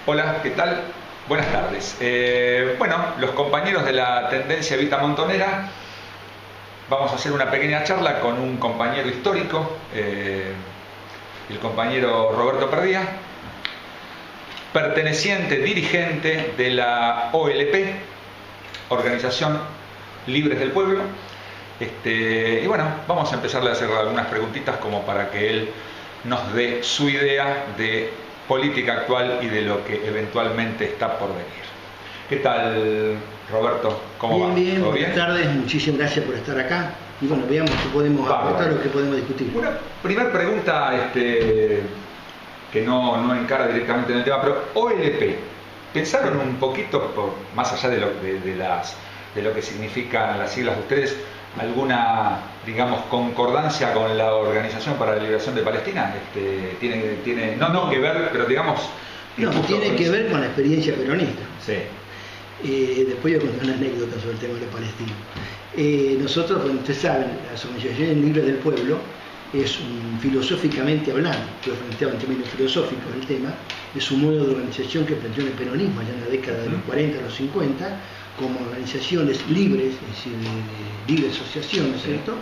Hola, ¿qué tal? Buenas tardes. Bueno, los compañeros de la Tendencia Vita Montonera vamos a hacer una pequeña charla con un compañero histórico, el compañero Roberto Perdía, perteneciente, dirigente de la OLP, Organización Libres del Pueblo. Y bueno, vamos a empezarle a hacer algunas preguntitas como para que él nos dé su idea de política actual y de lo que eventualmente está por venir. ¿Qué tal, Roberto? ¿Cómo va? Bien, ¿Todo buenas tardes, muchísimas gracias por estar acá. Y bueno, veamos qué podemos aportar o qué podemos discutir. Una primera pregunta que no encara directamente en el tema, pero OLP, ¿pensaron un poquito, más allá de lo que significan las siglas de ustedes, alguna, digamos, concordancia con la Organización para la Liberación de Palestina? Tiene no que ver, pero digamos... No, tiene que ver con la experiencia peronista. Sí. Después yo conté una anécdota sobre el tema de los palestinos. Nosotros, como ustedes saben, las organizaciones libres del pueblo es filosóficamente hablando, yo planteaba en términos filosóficos el tema, es un modo de organización que planteó el peronismo ya en la década de los 40 a los 50, como organizaciones libres, es decir, de libre asociación, ¿cierto?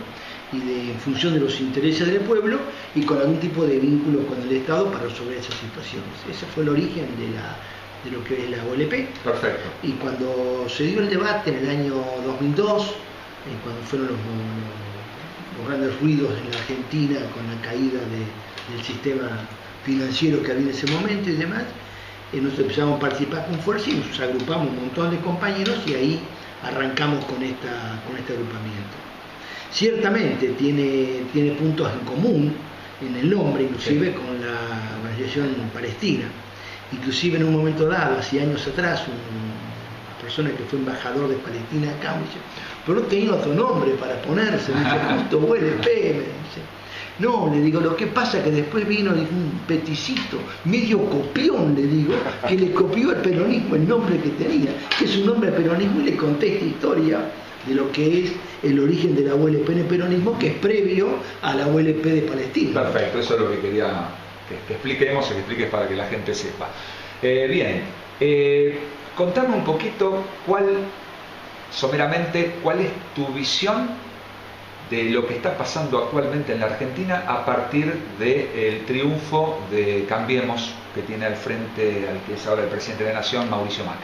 Y en función de los intereses del pueblo y con algún tipo de vínculo con el Estado para resolver esas situaciones. Ese fue el origen de lo que es la OLP. Perfecto. Y cuando se dio el debate en el año 2002, cuando fueron los grandes ruidos en la Argentina con la caída del sistema financiero que había en ese momento y demás, nosotros empezamos a participar con fuerza y nos agrupamos un montón de compañeros y ahí arrancamos con este agrupamiento. Ciertamente tiene puntos en común en el nombre, inclusive con la organización palestina. Inclusive en un momento dado, hace años atrás, una persona que fue embajador de Palestina acá me dice, pero no tenía otro nombre para ponerse, me dice, justo OLP, me dice. No, le digo, lo que pasa es que después vino un peticito, medio copión, le digo, que le copió al peronismo el nombre que tenía, que es un nombre de peronismo, y le conté esta historia de lo que es el origen de la OLP en el peronismo, que es previo a la OLP de Palestina. Perfecto, eso es lo que quería que expliquemos y que expliques para que la gente sepa. Bien, contame un poquito someramente, cuál es tu visión de lo que está pasando actualmente en la Argentina a partir del triunfo de Cambiemos que tiene al frente al que es ahora el presidente de la Nación, Mauricio Macri.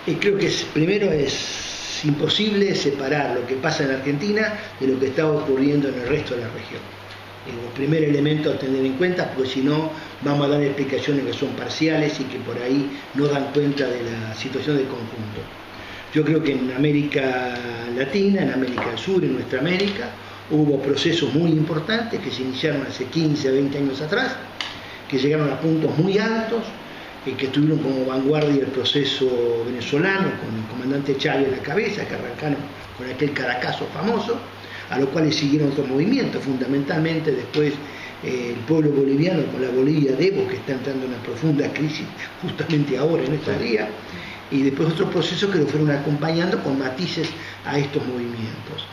Y creo que primero es imposible separar lo que pasa en Argentina de lo que está ocurriendo en el resto de la región. El primer elemento a tener en cuenta, porque si no vamos a dar explicaciones que son parciales y que por ahí no dan cuenta de la situación del conjunto. Yo creo que en América Latina, en América del Sur, en nuestra América, hubo procesos muy importantes que se iniciaron hace 15 a 20 años atrás, que llegaron a puntos muy altos, que tuvieron como vanguardia el proceso venezolano, con el comandante Chávez a la cabeza, que arrancaron con aquel Caracazo famoso, a los cuales siguieron otros movimientos, fundamentalmente después el pueblo boliviano con la Bolivia de Evo, que está entrando en una profunda crisis justamente ahora, en estos días, y después otros procesos que lo fueron acompañando con matices a estos movimientos.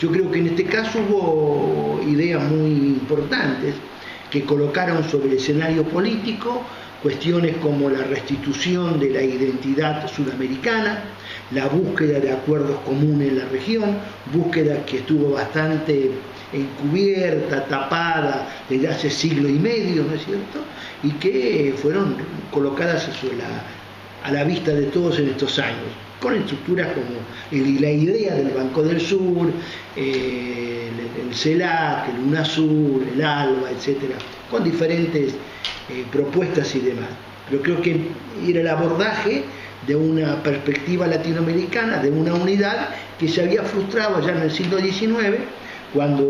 Yo creo que en este caso hubo ideas muy importantes que colocaron sobre el escenario político cuestiones como la restitución de la identidad sudamericana, la búsqueda de acuerdos comunes en la región, búsqueda que estuvo bastante encubierta, tapada desde hace siglo y medio, ¿no es cierto? Y que fueron colocadas a la vista de todos en estos años, con estructuras como la idea del Banco del Sur, el CELAC, el UNASUR, el ALBA, etcétera, con diferentes propuestas y demás. Pero creo que era el abordaje de una perspectiva latinoamericana, de una unidad que se había frustrado ya en el siglo XIX, cuando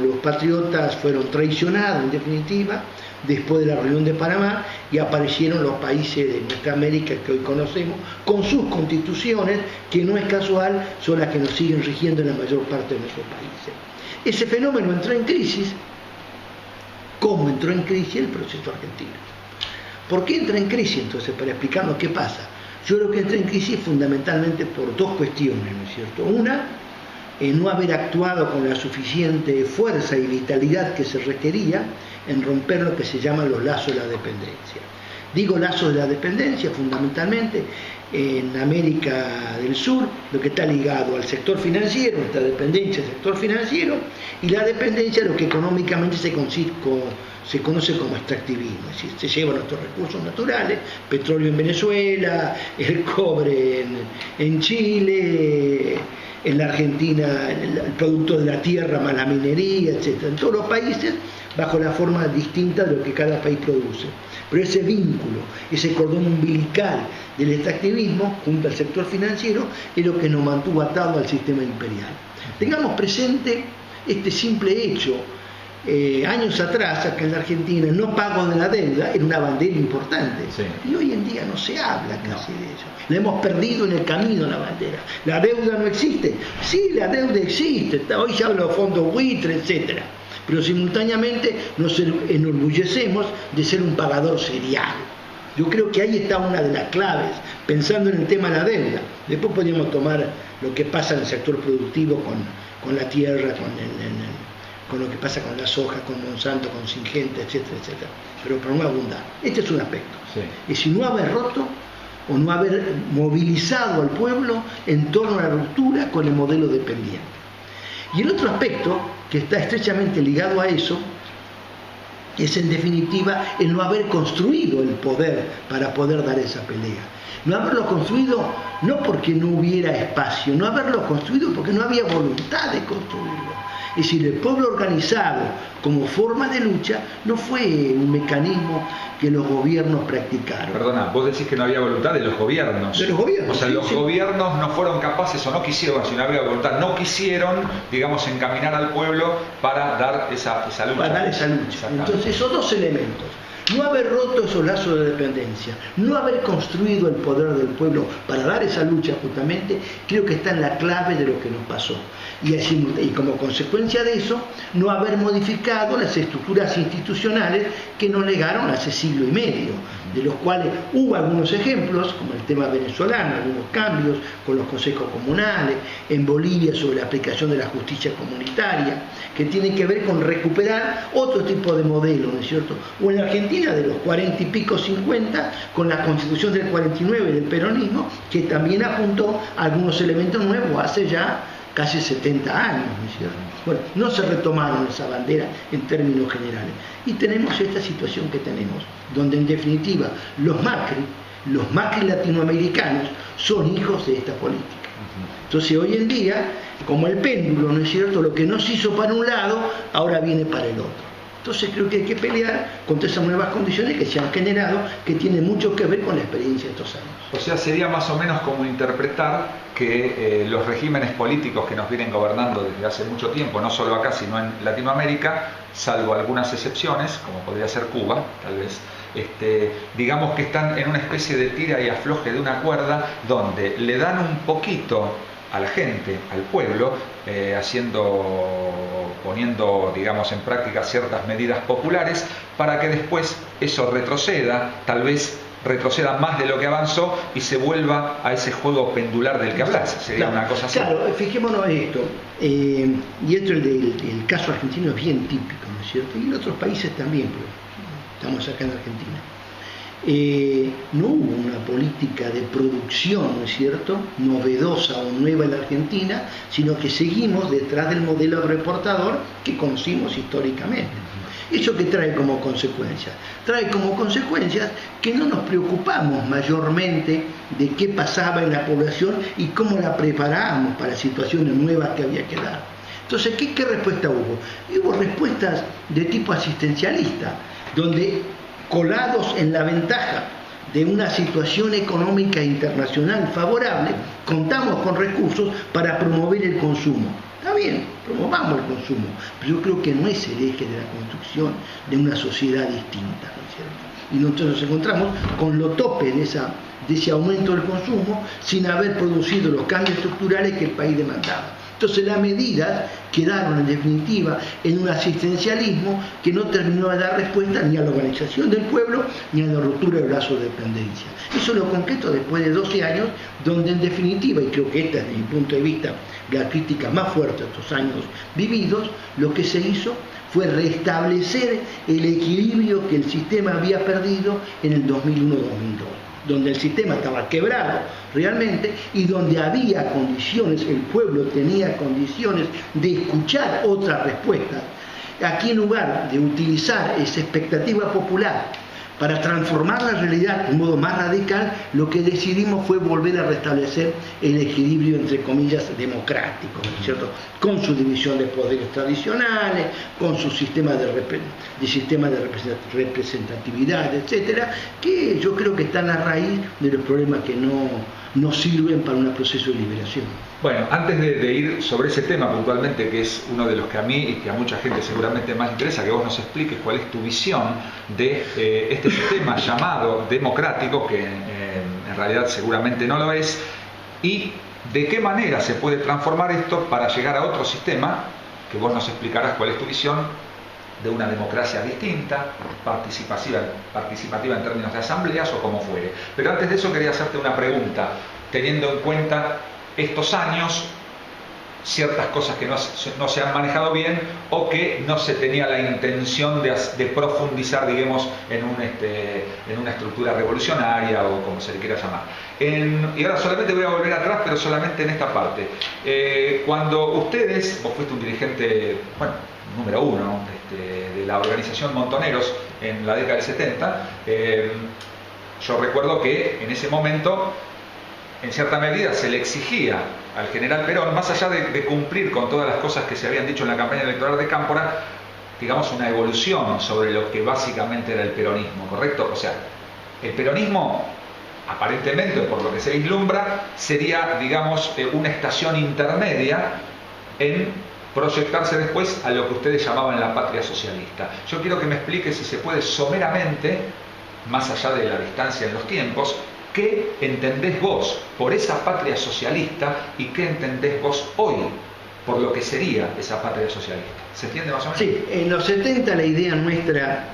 los patriotas fueron traicionados en definitiva, después de la reunión de Panamá, y aparecieron los países de nuestra América que hoy conocemos, con sus constituciones, que no es casual, son las que nos siguen rigiendo en la mayor parte de nuestros países. Ese fenómeno entró en crisis. ¿Cómo entró en crisis el proceso argentino? ¿Por qué entra en crisis entonces? Para explicarnos qué pasa. Yo creo que entra en crisis fundamentalmente por dos cuestiones, ¿no es cierto? Una, no haber actuado con la suficiente fuerza y vitalidad que se requería en romper lo que se llaman los lazos de la dependencia. Digo lazos de la dependencia fundamentalmente en América del Sur, lo que está ligado al sector financiero, nuestra dependencia del sector financiero, y la dependencia de lo que económicamente se conoce como extractivismo, es decir, se llevan nuestros recursos naturales, petróleo en Venezuela, el cobre en Chile, en la Argentina el producto de la tierra más la minería, etc. En todos los países bajo la forma distinta de lo que cada país produce. Pero ese vínculo, ese cordón umbilical del extractivismo junto al sector financiero es lo que nos mantuvo atado al sistema imperial. Tengamos presente este simple hecho. Años atrás, acá en la Argentina, el no pago de la deuda era una bandera importante. Sí. Y hoy en día no se habla casi de eso. La hemos perdido en el camino la bandera. La deuda no existe. Sí, la deuda existe. Hoy se habla de fondos buitre, etc. Pero simultáneamente nos enorgullecemos de ser un pagador serial. Yo creo que ahí está una de las claves, pensando en el tema de la deuda. Después podríamos tomar lo que pasa en el sector productivo con la tierra, con lo que pasa con la soja, con Monsanto, con Syngenta, etcétera, etcétera. Pero para no abundar. Este es un aspecto. Sí. Es si no haber roto o no haber movilizado al pueblo en torno a la ruptura con el modelo dependiente. Y el otro aspecto, que está estrechamente ligado a eso, es en definitiva el no haber construido el poder para poder dar esa pelea. No haberlo construido no porque no hubiera espacio, no haberlo construido porque no había voluntad de construirlo. Es decir, el pueblo organizado como forma de lucha no fue un mecanismo que los gobiernos practicaron. Perdona, vos decís que no había voluntad de los gobiernos. De los gobiernos. O sea, los gobiernos no fueron capaces o no quisieron, si no había voluntad, no quisieron, digamos, encaminar al pueblo para dar esa lucha. Para dar esa lucha. Entonces, esos dos elementos. No haber roto esos lazos de dependencia, no haber construido el poder del pueblo para dar esa lucha justamente, creo que está en la clave de lo que nos pasó. Y como consecuencia de eso, no haber modificado las estructuras institucionales que nos legaron hace siglo y medio, de los cuales hubo algunos ejemplos, como el tema venezolano, algunos cambios con los consejos comunales, en Bolivia sobre la aplicación de la justicia comunitaria, que tienen que ver con recuperar otro tipo de modelo, ¿no es cierto? O en Argentina, de los 40 y pico, 50, con la Constitución del 49 del peronismo, que también apuntó a algunos elementos nuevos hace ya casi 70 años, ¿no es cierto? Bueno, no se retomaron esa bandera en términos generales. Y tenemos esta situación que tenemos, donde en definitiva los Macri latinoamericanos son hijos de esta política. Entonces hoy en día, como el péndulo, ¿no es cierto?, lo que no se hizo para un lado, ahora viene para el otro. Entonces creo que hay que pelear contra esas nuevas condiciones que se han generado, que tienen mucho que ver con la experiencia de estos años. O sea, sería más o menos como interpretar que los regímenes políticos que nos vienen gobernando desde hace mucho tiempo, no solo acá, sino en Latinoamérica, salvo algunas excepciones, como podría ser Cuba, tal vez, digamos que están en una especie de tira y afloje de una cuerda, donde le dan un poquito a la gente, al pueblo, poniendo, digamos, en práctica ciertas medidas populares, para que después eso retroceda, tal vez retroceda más de lo que avanzó y se vuelva a ese juego pendular del que hablas. Sería claro, una cosa así. Claro, fijémonos en esto. Y esto el caso argentino es bien típico, ¿no es cierto? Y en otros países también, pero estamos acá en Argentina. No hubo una política de producción, ¿no es cierto?, novedosa o nueva en la Argentina, sino que seguimos detrás del modelo agroexportador que conocimos históricamente. ¿Eso qué trae como consecuencia? Trae como consecuencias que no nos preocupamos mayormente de qué pasaba en la población y cómo la preparábamos para situaciones nuevas que había que dar. Entonces, ¿qué respuesta hubo? Hubo respuestas de tipo asistencialista, donde colados en la ventaja de una situación económica internacional favorable, contamos con recursos para promover el consumo. Está bien, promovamos el consumo, pero yo creo que no es el eje de la construcción de una sociedad distinta, ¿no es cierto? Y nosotros nos encontramos con lo tope de ese aumento del consumo sin haber producido los cambios estructurales que el país demandaba. Entonces las medidas quedaron en definitiva en un asistencialismo que no terminó de dar respuesta ni a la organización del pueblo ni a la ruptura del lazo de dependencia. Eso lo concreto después de 12 años, donde en definitiva, y creo que esta es desde mi punto de vista la crítica más fuerte a estos años vividos, lo que se hizo fue restablecer el equilibrio que el sistema había perdido en el 2001-2002, donde el sistema estaba quebrado realmente y donde había condiciones, el pueblo tenía condiciones de escuchar otras respuestas. Aquí, en lugar de utilizar esa expectativa popular para transformar la realidad de un modo más radical, lo que decidimos fue volver a restablecer el equilibrio, entre comillas, democrático, ¿no es cierto?, con su división de poderes tradicionales, con su sistema de representatividad, etcétera, que yo creo que están a raíz de los problemas que no sirven para un proceso de liberación. Bueno, antes de ir sobre ese tema puntualmente, que es uno de los que a mí y que a mucha gente seguramente más interesa, que vos nos expliques cuál es tu visión de este sistema llamado democrático, que en realidad seguramente no lo es, y de qué manera se puede transformar esto para llegar a otro sistema, que vos nos explicarás cuál es tu visión, de una democracia distinta, participativa en términos de asambleas o como fuere. Pero antes de eso quería hacerte una pregunta, teniendo en cuenta estos años, ciertas cosas que no se han manejado bien o que no se tenía la intención de profundizar, digamos, en una estructura revolucionaria o como se le quiera llamar. Y ahora solamente voy a volver atrás, pero solamente en esta parte. Cuando vos fuiste un dirigente, bueno, número uno de la organización Montoneros en la década del 70, yo recuerdo que en ese momento, en cierta medida, se le exigía al general Perón, más allá de cumplir con todas las cosas que se habían dicho en la campaña electoral de Cámpora, digamos, una evolución sobre lo que básicamente era el peronismo, ¿correcto? O sea, el peronismo, aparentemente, por lo que se vislumbra, sería, digamos, una estación intermedia en proyectarse después a lo que ustedes llamaban la patria socialista. Yo quiero que me expliques, si se puede, someramente, más allá de la distancia en los tiempos, ¿qué entendés vos por esa patria socialista y qué entendés vos hoy por lo que sería esa patria socialista? ¿Se entiende más o menos? Sí, en los 70 la idea nuestra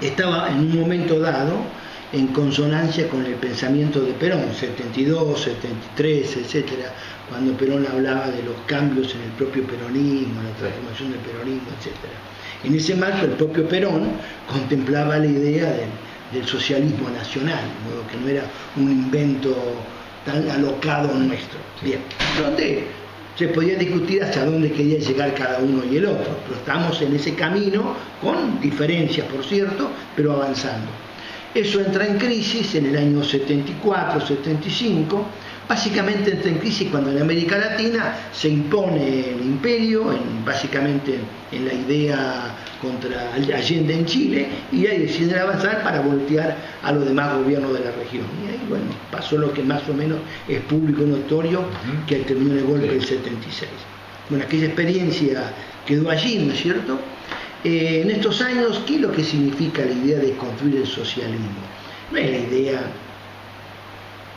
estaba en un momento dado en consonancia con el pensamiento de Perón, 72, 73, etcétera, cuando Perón hablaba de los cambios en el propio peronismo, la transformación del peronismo, etcétera. En ese marco el propio Perón contemplaba la idea del socialismo nacional, de modo que no era un invento tan alocado nuestro. Bien, donde se podía discutir hasta dónde quería llegar cada uno y el otro, pero estamos en ese camino, con diferencias, por cierto, pero avanzando. Eso entra en crisis en el año 74, 75, básicamente entra en crisis cuando en América Latina se impone el imperio, básicamente en la idea contra Allende en Chile, y ahí deciden avanzar para voltear a los demás gobiernos de la región. Y ahí, bueno, pasó lo que más o menos es público y notorio, que terminó el golpe del 76. Bueno, aquella experiencia quedó allí, ¿no es cierto? En estos años, ¿qué es lo que significa la idea de construir el socialismo? No es la idea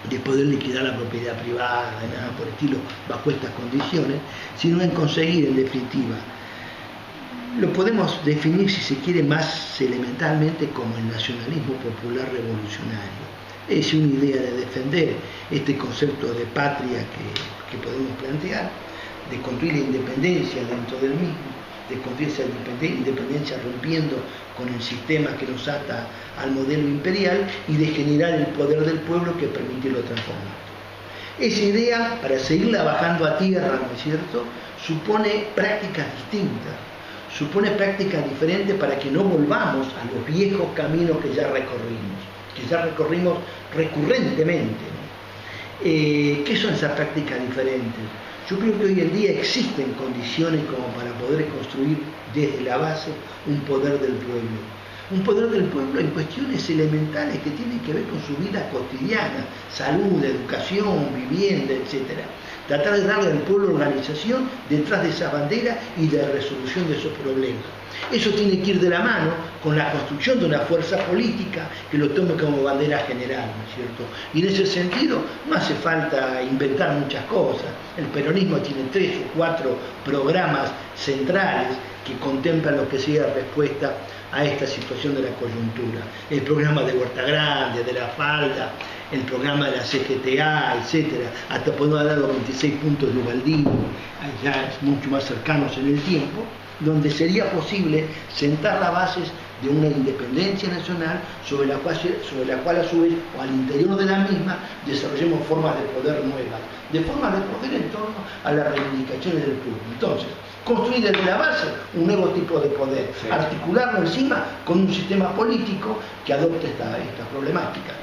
de poder liquidar la propiedad privada, nada por el estilo, bajo estas condiciones, sino en conseguir, en definitiva, lo podemos definir, si se quiere, más elementalmente como el nacionalismo popular revolucionario. Es una idea de defender este concepto de patria que podemos plantear, de construir la independencia dentro del mismo, de construir esa independencia rompiendo con el sistema que nos ata al modelo imperial y de generar el poder del pueblo que permitirlo transformar. Esa idea, para seguirla bajando a tierra, ¿no es cierto?, supone prácticas distintas, supone prácticas diferentes para que no volvamos a los viejos caminos que ya recorrimos recurrentemente, ¿no? ¿Qué son esas prácticas diferentes? Yo creo que hoy en día existen condiciones como para poder construir desde la base un poder del pueblo, un poder del pueblo en cuestiones elementales que tienen que ver con su vida cotidiana, salud, educación, vivienda, etc. Tratar de darle al pueblo organización detrás de esa bandera y de resolución de esos problemas. Eso tiene que ir de la mano con la construcción de una fuerza política que lo tome como bandera general, ¿no es cierto? Y en ese sentido no hace falta inventar muchas cosas. El peronismo tiene 3 o 4 programas centrales que contemplan lo que sea respuesta a esta situación de la coyuntura. El programa de Huerta Grande, de La Falda, el programa de la CGTA, etcétera, hasta podemos hablar de los 26 puntos de Ubaldini, ya mucho más cercanos en el tiempo, donde sería posible sentar las bases de una independencia nacional sobre la cual a su vez, o al interior de la misma, desarrollemos formas de poder nuevas, de formas de poder en torno a las reivindicaciones del pueblo. Entonces, construir desde la base un nuevo tipo de poder, articularlo encima con un sistema político que adopte esta problemática.